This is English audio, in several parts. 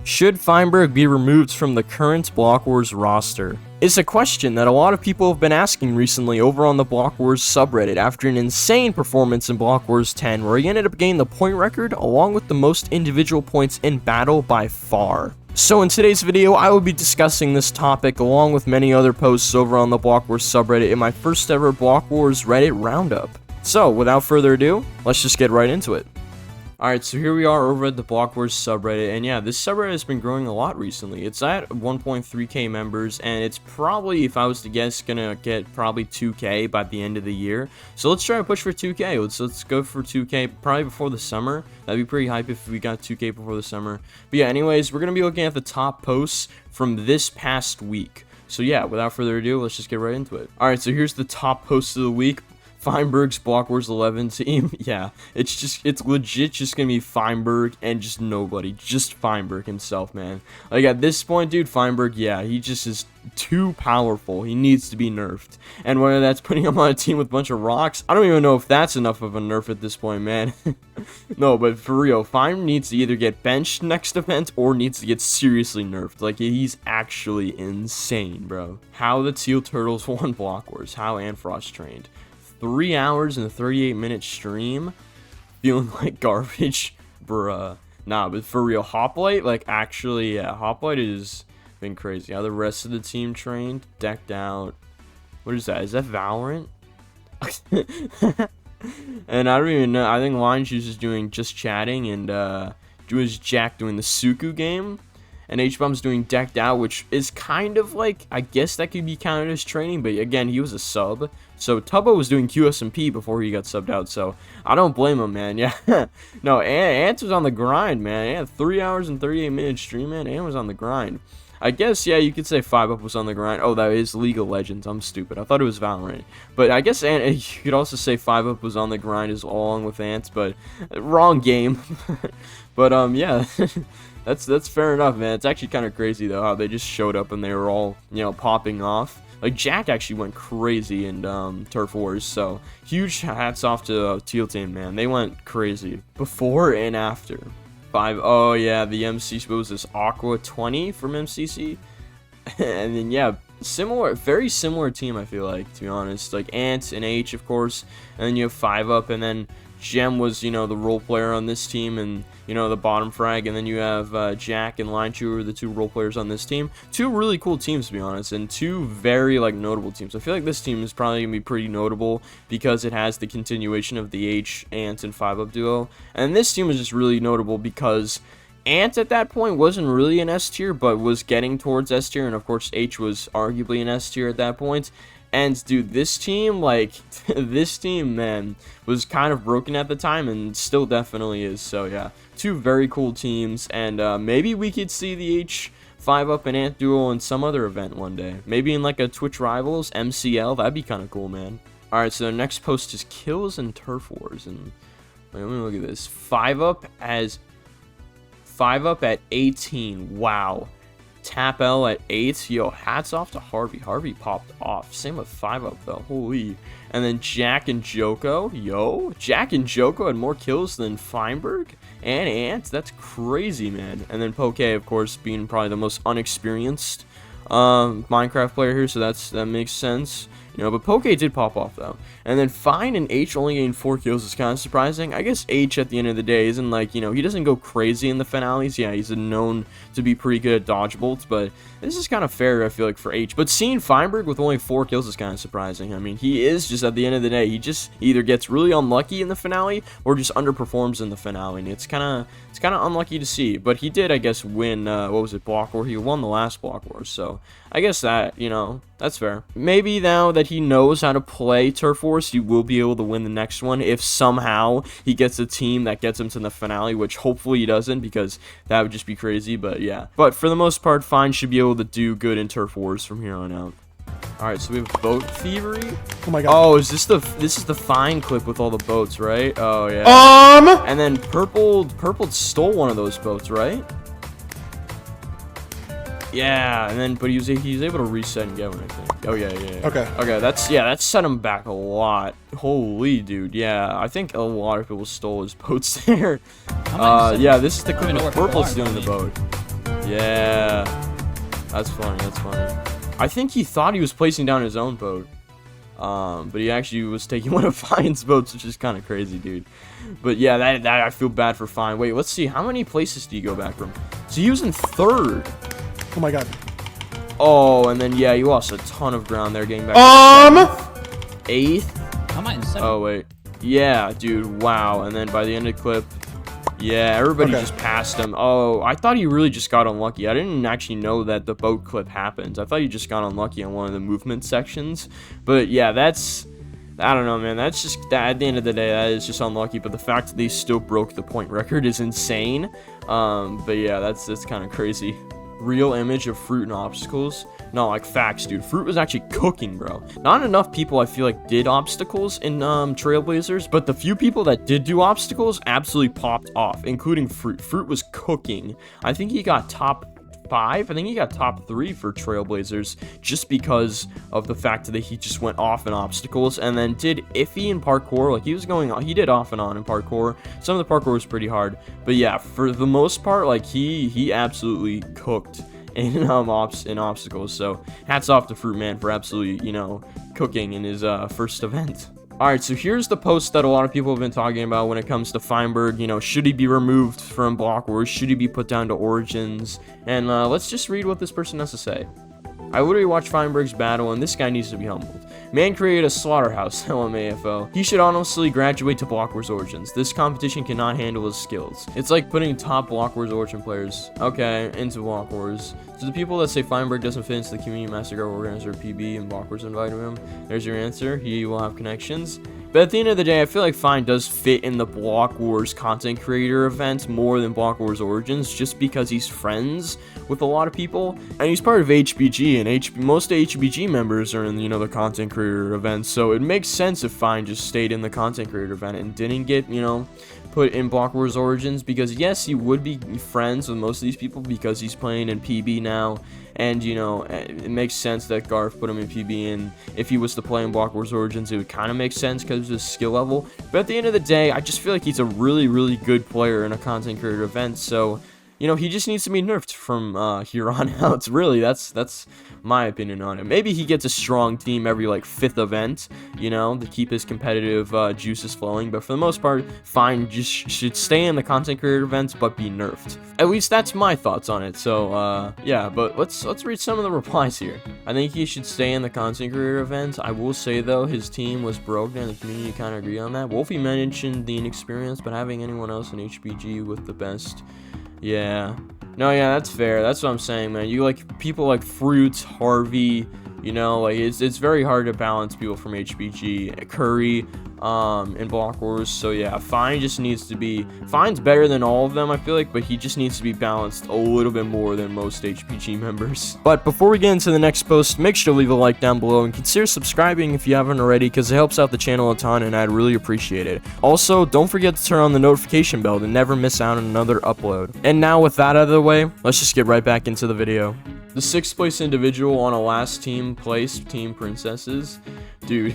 Should Feinberg be removed from the current Block Wars roster? It's a question that a lot of people have been asking recently over on the Block Wars subreddit after an insane performance in Block Wars 10 where he ended up getting the point record along with the most individual points in battle by far. So in today's video, I will be discussing this topic along with many other posts over on the Block Wars subreddit in my first ever Block Wars Reddit roundup. So without further ado, let's just get right into it. Alright, so here we are over at the Block Wars subreddit, and yeah, this subreddit has been growing a lot recently. It's at 1.3k members, and it's probably, if I was to guess, gonna get probably 2k by the end of the year. So let's try to push for 2k. Let's go for 2k probably before the summer. That'd be pretty hype if we got 2k before the summer. But yeah, anyways, we're gonna be looking at the top posts from this past week. So yeah, without further ado, let's just get right into it. Alright, so here's the top posts of the week. Feinberg's Block Wars 11 team. Yeah, it's legit just gonna be Feinberg and just nobody, just Feinberg himself, man. Like at this point, dude, Feinberg, yeah, he just is too powerful. He needs to be nerfed, and whether that's putting him on a team with a bunch of rocks, I don't even know if that's enough of a nerf at this point, man. No, but for real, Feinberg needs to either get benched next event or needs to get seriously nerfed. Like, he's actually insane, bro. How the Teal Turtles won Block Wars, how Antfrost trained. 3 hours and a 38-minute stream, feeling like garbage, bruh. Nah, but for real, Hoplite, like, actually, yeah, Hoplite has been crazy. How the rest of the team trained, decked out. What is that? Is that Valorant? And I don't even know. I think Line Juice is doing just chatting, and was Jack doing the Suku game. And H-Bomb's doing decked out, which is kind of like, I guess that could be counted as training, but again, he was a sub. So Tubbo was doing QSMP before he got subbed out, so I don't blame him, man. Yeah, no, Ant was on the grind, man. Yeah, 3 hours and 38-minute stream, man. Ant was on the grind. I guess, yeah, you could say 5UP was on the grind. Oh, that is League of Legends. I'm stupid. I thought it was Valorant. But I guess Ant, you could also say 5UP was on the grind as along with Ant, but wrong game. But, yeah. That's fair enough, man. It's actually kind of crazy, though, how they just showed up and they were all, you know, popping off. Like, Jack actually went crazy in Turf Wars, so huge hats off to Teal Team, man. They went crazy. Before and after. Oh, yeah, the MCC, what was this, Aqua 20 from MCC? And then, yeah, very similar team, I feel like, to be honest. Like, Ant and H, of course, and then you have 5UP, and then Gem was, you know, the role player on this team, and, you know, the bottom frag, and then you have Jack and Line Chew are the two role players on this team. Two really cool teams, to be honest, and two very, like, notable teams. I feel like this team is probably going to be pretty notable because it has the continuation of the H, Ant, and 5UP duo, and this team is just really notable because Ant at that point wasn't really an S tier, but was getting towards S tier, and of course H was arguably an S tier at that point. And dude, this team, like, this team, man, was kind of broken at the time and still definitely is. So yeah, two very cool teams, and maybe we could see the H 5UP and Ant duo in some other event one day. Maybe in like a Twitch Rivals, MCL, that'd be kind of cool, man. Alright, so the next post is Kills and Turf Wars, and wait, let me look at this. 5UP at 18, wow. Tap L at 8. Yo, hats off to Harvey. Harvey popped off. Same with 5UP though. Holy. And then Jack and Joko. Yo, Jack and Joko had more kills than Feinberg and Ant. That's crazy, man. And then Poke, of course, being probably the most unexperienced Minecraft player here, so that makes sense. You know, but Poke did pop off, though. And then Fine and H only gained 4 kills is kind of surprising. I guess H, at the end of the day, isn't like, you know, he doesn't go crazy in the finales. Yeah, he's known to be pretty good at dodge bolts, but this is kind of fair, I feel like, for H. But seeing Feinberg with only 4 kills is kind of surprising. I mean, he is just, at the end of the day, he just either gets really unlucky in the finale or just underperforms in the finale. And it's kind of unlucky to see. But he did, I guess, win, what was it, Block War? He won the last Block War, so I guess that, you know, that's fair. Maybe now that he knows how to play Turf Wars, he will be able to win the next one if somehow he gets a team that gets him to the finale, which hopefully he doesn't, because that would just be crazy. But yeah, but for the most part, Fine should be able to do good in Turf Wars from here on out. Alright, so we have Boat Thievery. Oh my god. Oh, this is the Fine clip with all the boats, right? Oh yeah. And then Purple stole one of those boats, right? Yeah, and then, but he's able to reset and get one, I think. Oh, yeah. Okay, that set him back a lot. Holy dude, yeah. I think a lot of people stole his boats there. Yeah, this is the clip of Purple stealing the boat. Yeah. That's funny. That's funny. I think he thought he was placing down his own boat. But he actually was taking one of Fine's boats, which is kind of crazy, dude. But yeah, that I feel bad for Fine. Wait, let's see. How many places do you go back from? So he was in 3rd. Oh my god. Oh, and then yeah, you lost a ton of ground there getting back to 8th. How am I in 7th? Oh wait. Yeah, dude. Wow. And then by the end of the clip, yeah, everybody just passed him. Oh, I thought he really just got unlucky. I didn't actually know that the boat clip happened. I thought he just got unlucky on one of the movement sections. But yeah, that's, I don't know, man. That's just, at the end of the day, that is just unlucky. But the fact that they still broke the point record is insane. But yeah, that's kind of crazy. Real image of Fruit and obstacles. No, like facts, dude. Fruit was actually cooking, bro. Not enough people, I feel like, did obstacles in Trailblazers, but the few people that did do obstacles absolutely popped off, including Fruit. Fruit was cooking. I think he got top 5. I think he got top 3 for Trailblazers just because of the fact that he just went off in obstacles and then did iffy in parkour. Like he did off and on in parkour. Some of the parkour was pretty hard, but yeah, for the most part, like he absolutely cooked in obstacles. So hats off to Fruit Man for absolutely, you know, cooking in his first event. Alright, so here's the post that a lot of people have been talking about when it comes to Feinberg. You know, should he be removed from Block Wars? Should he be put down to Origins? And let's just read what this person has to say. I literally watched Feinberg's battle, and this guy needs to be humbled. Man created a slaughterhouse, LMAFO. He should honestly graduate to Block Wars Origins. This competition cannot handle his skills. It's like putting top Block Wars Origin players, okay, into Block Wars. To the people that say Feinberg doesn't fit into the Community Massacre Organizer PB and Block Wars invited him, there's your answer. He will have connections. But at the end of the day, I feel like Fine does fit in the Block Wars content creator event more than Block Wars Origins, just because he's friends with a lot of people, and he's part of HBG, and most HBG members are in, you know, the content creator events, so it makes sense if Fine just stayed in the content creator event and didn't get, you know, put in Block Wars Origins, because yes, he would be friends with most of these people because he's playing in PB now, and you know, it makes sense that Garth put him in PB, and if he was to play in Block Wars Origins, it would kind of make sense because of his skill level. But at the end of the day, I just feel like he's a really, really good player in a content creator event, so you know, he just needs to be nerfed from here on out. Really, that's my opinion on it. Maybe he gets a strong team every like 5th event, you know, to keep his competitive juices flowing. But for the most part, Fine just should stay in the content creator events, but be nerfed. At least that's my thoughts on it. So yeah, but let's read some of the replies here. I think he should stay in the content creator events. I will say though, his team was broken, and the community kind of agree on that. Wolfeei mentioned the inexperience, but having anyone else in HBG with the best. Yeah. No, yeah, that's fair. That's what I'm saying, man. You like people like Fruits, Harvey, you know, like it's very hard to balance people from HBG, Curry, in Block Wars. So yeah, Fine just needs to be, Fine's better than all of them, I feel like, but he just needs to be balanced a little bit more than most HBG members. But before we get into the next post, make sure to leave a like down below and consider subscribing if you haven't already, because it helps out the channel a ton and I'd really appreciate it. Also, don't forget to turn on the notification bell to never miss out on another upload. And now with that out of the way, let's just get right back into the video. The 6th place individual on a last team place, Team Princesses. Dude.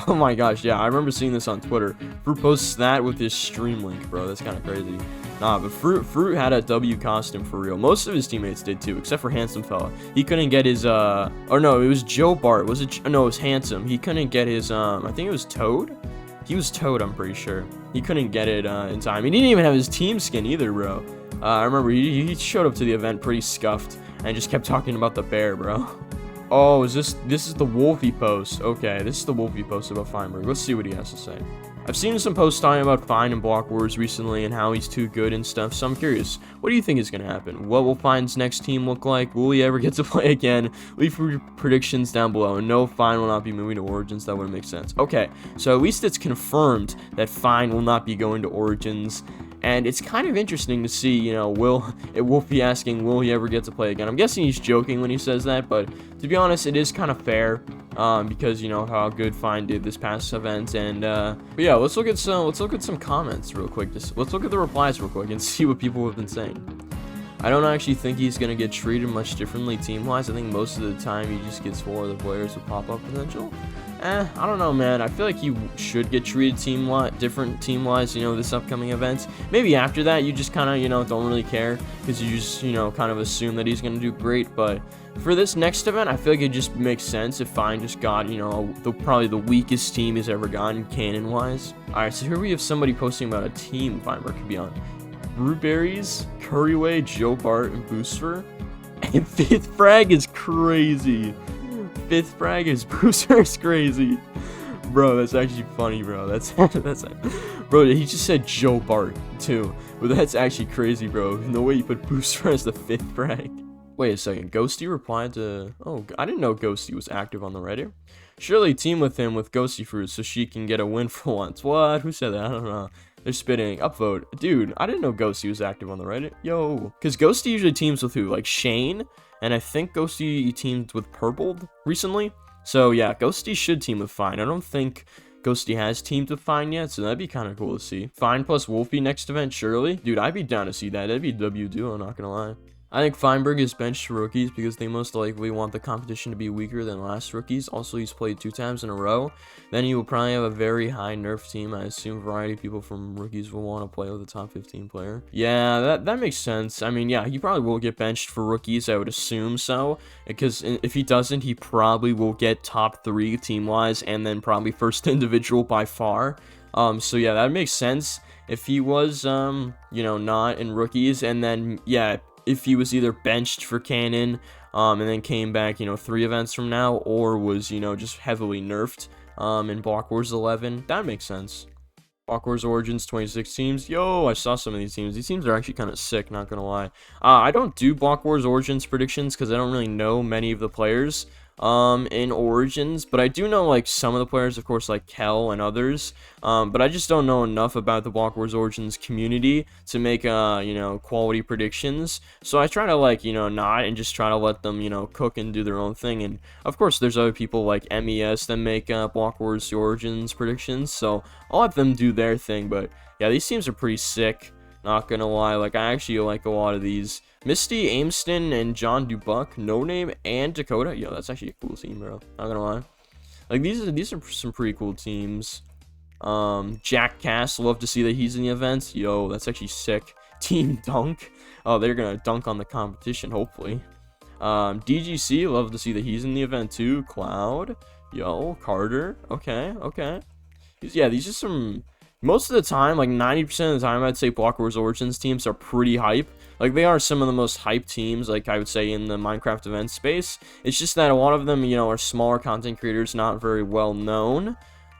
Oh my gosh, yeah, I remember seeing this on Twitter. Fruit posts that with his stream link, bro. That's kind of crazy. Nah, but Fruit had a W costume for real. Most of his teammates did too, except for Handsome Fella. He couldn't get his, or no, it was Joe Bart. Was it? No, it was Handsome. He couldn't get his, I think it was Toad? He was Toad, I'm pretty sure. He couldn't get it in time. He didn't even have his team skin either, bro. I remember he showed up to the event pretty scuffed and just kept talking about the bear, bro. Oh, this is the Wolfeei post. Okay, this is the Wolfeei post about Feinberg. Let's see what he has to say. I've seen some posts talking about Fine and Block Wars recently and how he's too good and stuff, so I'm curious. What do you think is going to happen? What will Fine's next team look like? Will he ever get to play again? Leave your predictions down below. And no, Fine will not be moving to Origins. That wouldn't make sense. Okay, so at least it's confirmed that Fine will not be going to Origins. And it's kind of interesting to see, you know, Wolfeei asking, will he ever get to play again? I'm guessing he's joking when he says that, but to be honest, it is kind of fair, because, you know, how good Fine did this past event. And, but yeah, let's look at some comments real quick. Let's look at the replies real quick and see what people have been saying. I don't actually think he's going to get treated much differently team-wise. I think most of the time he just gets 4 other players with pop-up potential. I don't know, man. I feel like he should get treated different team-wise, you know, this upcoming event. Maybe after that, you just kind of, you know, don't really care because you just, you know, kind of assume that he's going to do great. But for this next event, I feel like it just makes sense if Fine just got, you know, probably the weakest team he's ever gotten cannon-wise. All right, so here we have somebody posting about a team Feinberg could be on. Blueberries, Couriway, Joe Bart, and Boosfer. And 5th frag is crazy. 5th frag is Boosfer is crazy. Bro, that's actually funny, bro. That's bro, he just said Joe Bart too. But that's actually crazy, bro. No way you put Boosfer as the 5th frag. Wait a second. Ghosty replied to... Oh, I didn't know Ghosty was active on the Reddit. Surely team with him with Ghosty Fruit so she can get a win for once. What? Who said that? I don't know. They're spitting. Upvote. Dude, I didn't know Ghosty was active on the Reddit. Yo. Because Ghosty usually teams with who? Like Shane? And I think Ghosty teamed with Purpled recently. So yeah, Ghosty should team with Fine. I don't think Ghosty has teamed with Fine yet, so that'd be kind of cool to see. Fine plus Wolfeei next event, surely? Dude, I'd be down to see that. That'd be W duo, not gonna lie. I think Feinberg is benched to rookies because they most likely want the competition to be weaker than last rookies. Also, he's played 2 times in a row. Then he will probably have a very high nerf team. I assume a variety of people from rookies will want to play with a top 15 player. Yeah, that makes sense. I mean, yeah, he probably will get benched for rookies. I would assume so. Because if he doesn't, he probably will get top 3 team-wise and then probably first individual by far. So yeah, that makes sense. If he was, you know, not in rookies and then, yeah, if he was either benched for Cannon, and then came back, you know, 3 events from now, or was, you know, just heavily nerfed, in Block Wars 11, that makes sense. Block Wars Origins 26 teams. Yo, I saw some of these teams. These teams are actually kind of sick, not gonna lie. I don't do Block Wars Origins predictions because I don't really know many of the players in Origins, but I do know like some of the players, of course, like Kel and others, but I just don't know enough about the Block Wars Origins community to make you know, quality predictions. So I try to, like, you know, not and just try to let them, you know, cook and do their own thing. And of course there's other people like MES that make Block Wars Origins predictions, so I'll let them do their thing. But yeah, these teams are pretty sick, not gonna lie. Like, I actually like a lot of these. Misty, Ameston, and John Dubuck, No Name, and Dakota. Yo, that's actually a cool team, bro. Not gonna lie. Like, these are some pretty cool teams. Jack Cass, love to see that he's in the events. Yo, that's actually sick. Team Dunk. Oh, they're gonna dunk on the competition, hopefully. DGC, love to see that he's in the event too. Cloud. Yo, Carter. Okay, okay. Yeah, these are some... Most of the time, like 90% of the time, I'd say Block Wars Origins teams are pretty hype. Like, they are some of the most hyped teams, like, I would say, in the Minecraft event space. It's just that a lot of them, you know, are smaller content creators, not very well known.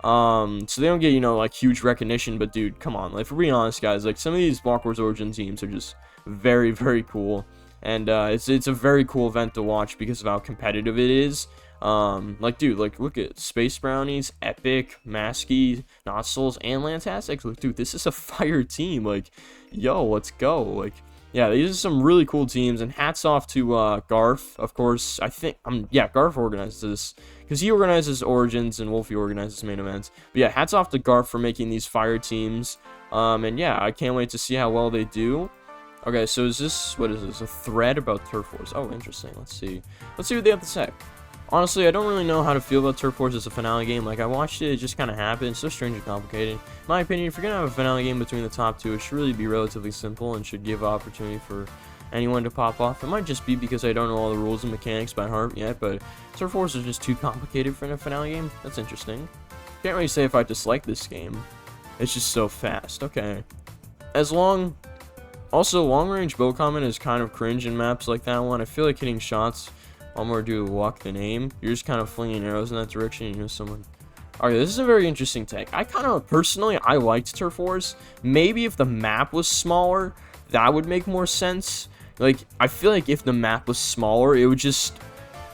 So they don't get, you know, like, huge recognition. But, dude, come on. Like, if we're being honest, guys, like, some of these Block Wars Origins teams are just very, very cool. And it's a very cool event to watch because of how competitive it is. Like, dude, like, look at Space Brownies, Epic, Masky, Nozzles, and Lantastics. Like, dude, this is a fire team. Like, yo, let's go. Like, yeah, these are some really cool teams, and hats off to Garf, of course. I think, yeah, Garf organizes this, because he organizes Origins and Wolfeei organizes main events. But yeah, hats off to Garf for making these fire teams. And yeah, I can't wait to see how well they do. Okay, so is this, what is this, a thread about Turf Wars? Oh, interesting. Let's see what they have to say. Honestly, I don't really know how to feel about Turf Wars as a finale game. Like, I watched it, it just kind of happened. It's so strange and complicated. In my opinion, if you're going to have a finale game between the top 2, it should really be relatively simple and should give opportunity for anyone to pop off. It might just be because I don't know all the rules and mechanics by heart yet, but Turf Wars is just too complicated for a finale game. That's interesting. Can't really say if I dislike this game. It's just so fast. Okay. Also, long-range bow comment is kind of cringe in maps like that one. I feel like hitting shots more due to luck than aim. You're just kind of flinging arrows in that direction. You know someone. Okay, this is a very interesting take. I kind of personally, I liked Turf Wars. Maybe if the map was smaller, that would make more sense. Like, I feel like if the map was smaller, it would just,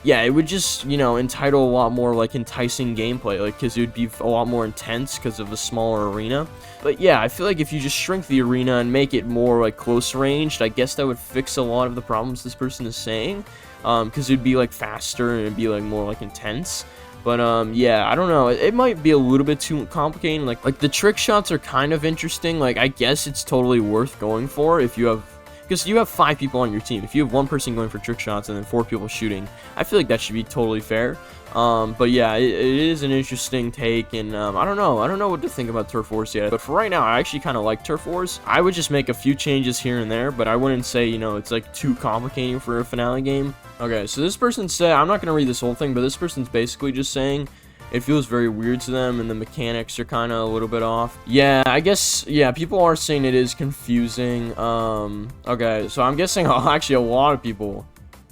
yeah, it would just, you know, entitle a lot more like enticing gameplay. Like, because it would be a lot more intense because of the smaller arena. But yeah, I feel like if you just shrink the arena and make it more like close ranged, I guess that would fix a lot of the problems this person is saying. Because it'd be like faster and it'd be like more like intense. But yeah, I don't know, it might be a little bit too complicated. Like the trick shots are kind of interesting. Like, I guess it's totally worth going for if you have, because you have 5 people on your team. If you have 1 person going for trick shots and then 4 people shooting, I feel like that should be totally fair. But yeah, it is an interesting take, and I don't know what to think about Turf Wars yet. But for right now, I actually kind of like Turf Wars. I would just make a few changes here and there, but I wouldn't say, you know, it's like too complicating for a finale game. Okay, so this person said, I'm not gonna read this whole thing, but this person's basically just saying it feels very weird to them, and the mechanics are kind of a little bit off. Yeah, I guess, yeah, people are saying it is confusing. Okay, so I'm guessing actually a lot of people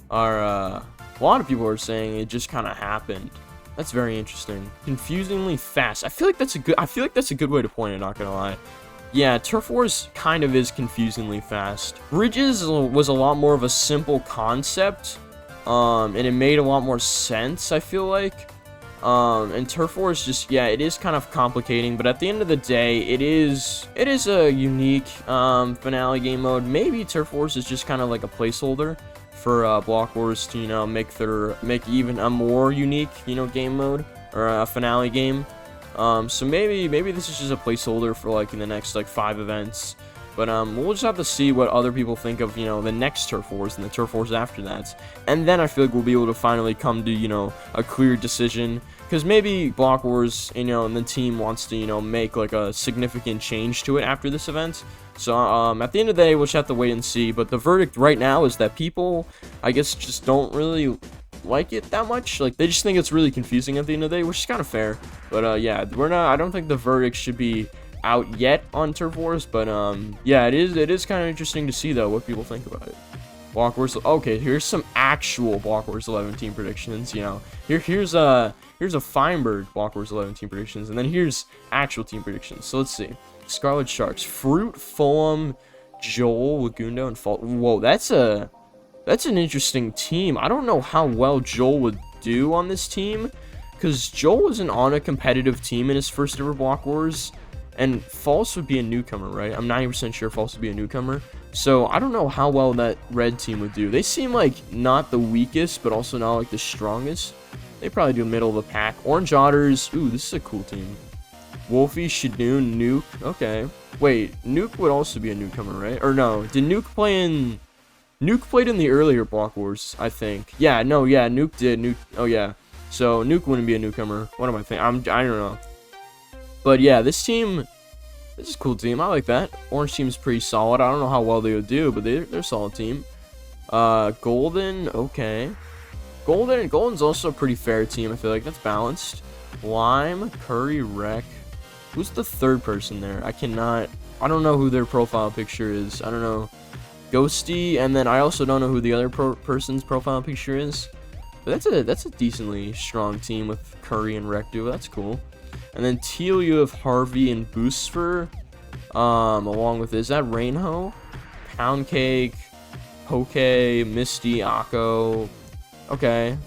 are saying it just kind of happened. That's very interesting. Confusingly fast. I feel like that's a good way to point it, not gonna lie. Yeah, Turf Wars kind of is confusingly fast. Bridges was a lot more of a simple concept, and it made a lot more sense, I feel like. And Turf Wars just, yeah, it is kind of complicating, but at the end of the day, it is a unique finale game mode. Maybe Turf Wars is just kind of like a placeholder for Block Wars to, you know, make even a more unique, you know, game mode or a finale game. So maybe this is just a placeholder for like in the next like 5 events. But we'll just have to see what other people think of, you know, the next Turf Wars and the Turf Wars after that. And then I feel like we'll be able to finally come to, you know, a clear decision. Because maybe Block Wars, you know, and the team wants to, you know, make like a significant change to it after this event. So at the end of the day, we'll just have to wait and see. But the verdict right now is that people, I guess, just don't really like it that much. Like, they just think it's really confusing at the end of the day, which is kind of fair. But yeah, I don't think the verdict should be out yet on Turf Wars, but yeah, it is kind of interesting to see though what people think about it. Block Wars, okay, here's some actual Block Wars 11 team predictions. You know, here's a Feinberg Block Wars 11 team predictions, and then here's actual team predictions. So let's see: Scarlet Sharks, Fruit, Fulham, Joel, Lagundo, and Fault. Whoa, that's an interesting team. I don't know how well Joel would do on this team, because Joel wasn't on a competitive team in his first ever Block Wars. And False would be a newcomer, right? I'm 90% sure False would be a newcomer. So I don't know how well that red team would do. They seem like not the weakest, but also not like the strongest. They probably do middle of the pack. Orange Otters. Ooh, this is a cool team. Wolfeei, Shadoon, Nuke. Okay. Wait, Nuke would also be a newcomer, right? Or no, did Nuke play in... Nuke played in the earlier Block Wars, I think. Yeah, no, yeah, Nuke did. Nuke. Oh, yeah. So Nuke wouldn't be a newcomer. What am I thinking? I don't know. But yeah, this is a cool team. I like that. Orange team's pretty solid. I don't know how well they would do, but they're a solid team. Golden, okay. Golden's also a pretty fair team. I feel like that's balanced. Lime, Curry, Wreck. Who's the third person there? I don't know who their profile picture is. I don't know. Ghosty, and then I also don't know who the other person's profile picture is. But that's a decently strong team with Curry and Wreck duo. That's cool. And then teal, you have Harvey and Boosfer. Along with, is that Rainho? Pound Cake, Poke, Misty, Akko. Okay.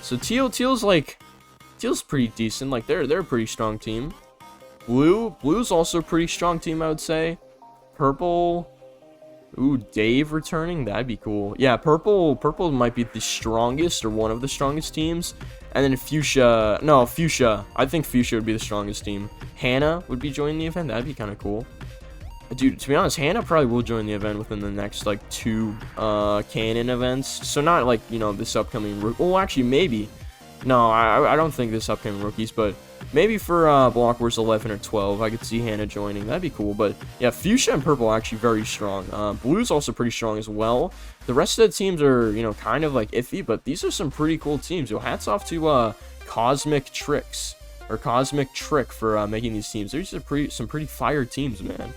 So teal's pretty decent. Like they're a pretty strong team. Blue's also a pretty strong team, I would say. Purple. Ooh, Dave returning. That'd be cool. Yeah, purple might be the strongest or one of the strongest teams. And then Fuchsia. I think Fuchsia would be the strongest team. Hannah would be joining the event. That'd be kind of cool. Dude, to be honest, Hannah probably will join the event within the next, like, 2 canon events. So not, like, you know, this upcoming... Well, actually, maybe. No, I don't think this upcoming rookies, but maybe for Block Wars 11 or 12, I could see Hannah joining. That'd be cool. But, yeah, Fuchsia and Purple are actually very strong. Blue's also pretty strong as well. The rest of the teams are, you know, kind of, like, iffy, but these are some pretty cool teams. Yo, hats off to Cosmic Tricks, or Cosmic Trick for making these teams. These are some pretty fire teams, man.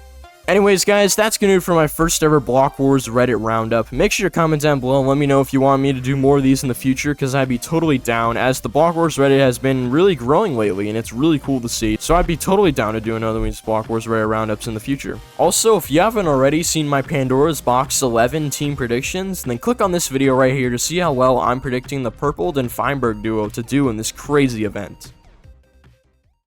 Anyways, guys, that's gonna do it for my first ever Block Wars Reddit roundup. Make sure to comment down below and let me know if you want me to do more of these in the future, because I'd be totally down, as the Block Wars Reddit has been really growing lately, and it's really cool to see. So I'd be totally down to do another one of these Block Wars Reddit roundups in the future. Also, if you haven't already seen my Pandora's Box 11 team predictions, then click on this video right here to see how well I'm predicting the Purpled and Feinberg duo to do in this crazy event.